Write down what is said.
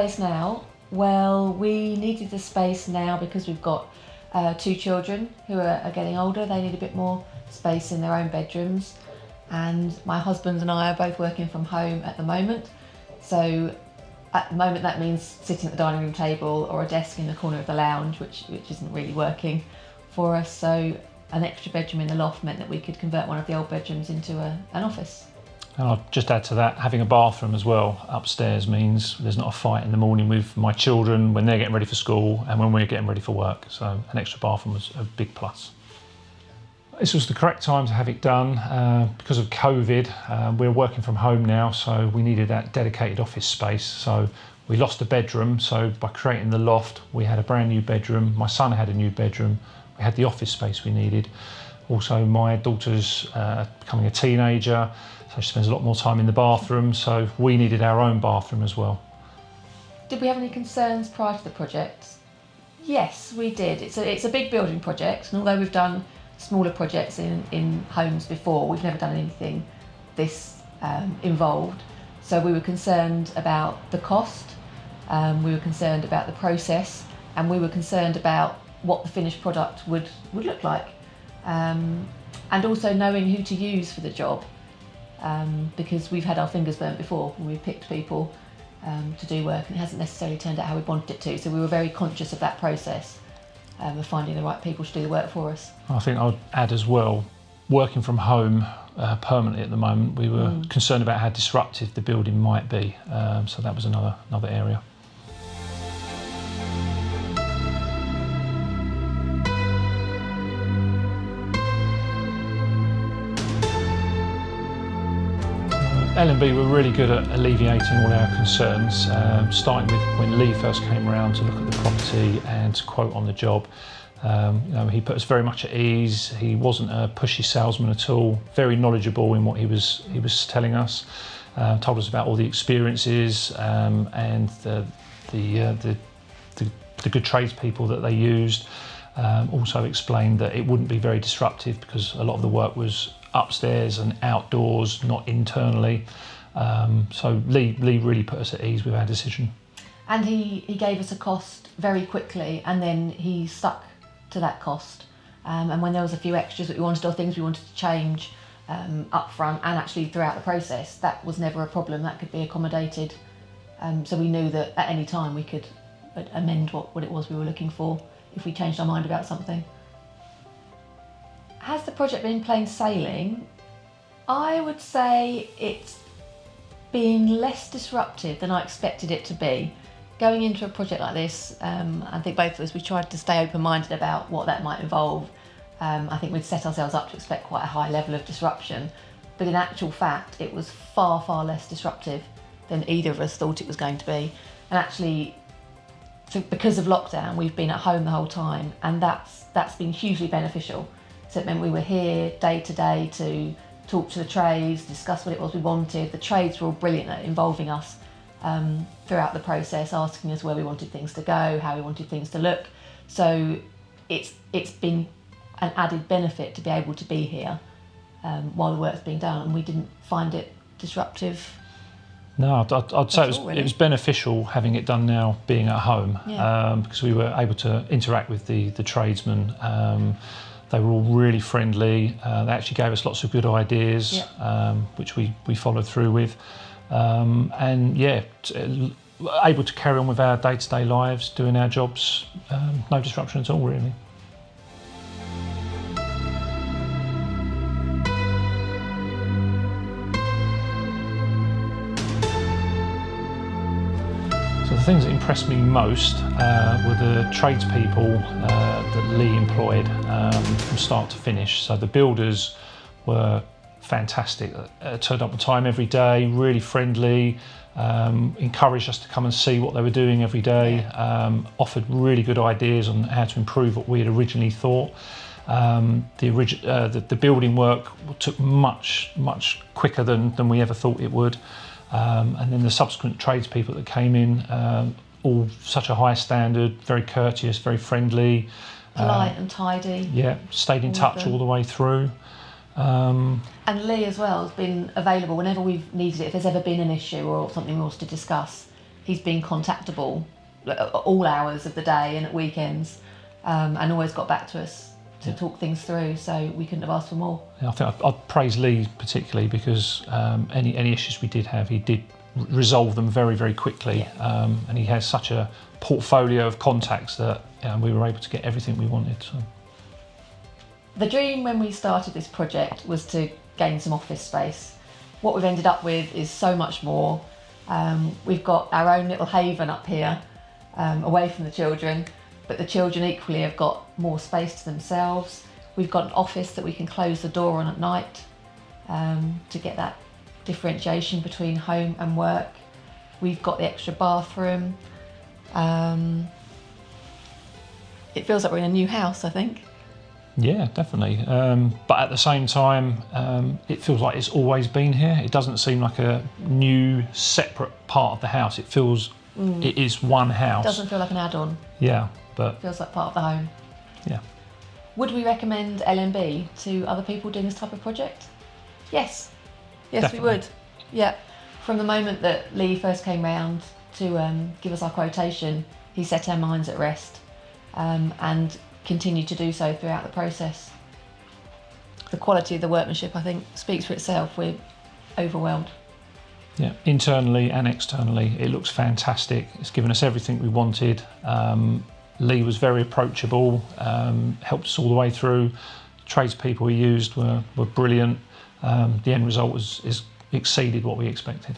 space now? Well, we needed the space now because we've got 2 children who are getting older. They need a bit more space in their own bedrooms. And my husband and I are both working from home at the moment. So at the moment that means sitting at the dining room table or a desk in the corner of the lounge, which isn't really working for us. So an extra bedroom in the loft meant that we could convert one of the old bedrooms into an office. And I'll just add to that, having a bathroom as well upstairs means there's not a fight in the morning with my children when they're getting ready for school and when we're getting ready for work. So an extra bathroom was a big plus. This was the correct time to have it done because of COVID. We're working from home now, so we needed that dedicated office space. So we lost a bedroom, so by creating the loft, we had a brand new bedroom. My son had a new bedroom. We had the office space we needed. Also, my daughter's becoming a teenager, so she spends a lot more time in the bathroom, so we needed our own bathroom as well. Did we have any concerns prior to the project? Yes, we did. It's a big building project, and although we've done smaller projects in homes before, we've never done anything this involved. So we were concerned about the cost, we were concerned about the process, and we were concerned about what the finished product would look like. And also knowing who to use for the job, because we've had our fingers burnt before when we've picked people to do work and it hasn't necessarily turned out how we wanted it to. So we were very conscious of that process of finding the right people to do the work for us. I think I would add as well, working from home permanently at the moment, we were concerned about how disruptive the building might be. So that was another area. L&B were really good at alleviating all our concerns, starting with when Lee first came around to look at the property and to quote on the job. He put us very much at ease. He wasn't a pushy salesman at all, very knowledgeable in what he was telling us, told us about all the experiences and the good tradespeople that they used. Also explained that it wouldn't be very disruptive because a lot of the work was upstairs and outdoors, not internally. So Lee really put us at ease with our decision. And he gave us a cost very quickly, and then he stuck to that cost. And when there was a few extras that we wanted or things we wanted to change up front and actually throughout the process, that was never a problem. That could be accommodated. So we knew that at any time we could amend what it was we were looking for if we changed our mind about something. Has the project been plain sailing? I would say it's been less disruptive than I expected it to be. Going into a project like this, I think both of us, we tried to stay open-minded about what that might involve. I think we'd set ourselves up to expect quite a high level of disruption, but in actual fact, it was far, far less disruptive than either of us thought it was going to be. And actually, because of lockdown, we've been at home the whole time, and that's been hugely beneficial. So it meant we were here day to day to talk to the trades, discuss what it was we wanted. The trades were all brilliant at involving us throughout the process, asking us where we wanted things to go, how we wanted things to look. So it's been an added benefit to be able to be here while the work's being done, and we didn't find it disruptive. No, I'd say it was beneficial having it done now, being at home, because we were able to interact with the tradesmen. They were all really friendly. They actually gave us lots of good ideas, which we followed through with. And yeah, able to carry on with our day-to-day lives, doing our jobs, no disruption at all, really. So the things that impressed me most were the tradespeople that Lee employed from start to finish. So the builders were fantastic, turned up on time every day, really friendly, encouraged us to come and see what they were doing every day, offered really good ideas on how to improve what we had originally thought. The building work took much quicker than we ever thought it would. And then the subsequent tradespeople that came in, all such a high standard, very courteous, very friendly. Polite and tidy. Yeah, stayed in touch all the way through. And Lee as well has been available whenever we've needed it. If there's ever been an issue or something we wanted to discuss, he's been contactable at all hours of the day and at weekends, and always got back to us to talk things through. So we couldn't have asked for more. Yeah, I think I'd praise Lee particularly because any issues we did have, he did resolve them very, very quickly. And he has such a portfolio of contacts that we were able to get everything we wanted. So. The dream when we started this project was to gain some office space. What we've ended up with is so much more. We've got our own little haven up here, away from the children, but the children equally have got more space to themselves. We've got an office that we can close the door on at night to get that differentiation between home and work. We've got the extra bathroom. It feels like we're in a new house, I think. Yeah, definitely. But at the same time, it feels like it's always been here. It doesn't seem like a new, separate part of the house. It feels it is one house. It doesn't feel like an add-on. Yeah, but... It feels like part of the home. Yeah. Would we recommend LMB to other people doing this type of project? Yes. Yes, Definitely. we would. Yeah. From the moment that Lee first came round to give us our quotation, he set our minds at rest and continued to do so throughout the process. The quality of the workmanship, I think, speaks for itself. We're overwhelmed. Yeah, internally and externally, it looks fantastic. It's given us everything we wanted. Lee was very approachable, helped us all the way through. Tradespeople we used were brilliant. The end result is exceeded what we expected.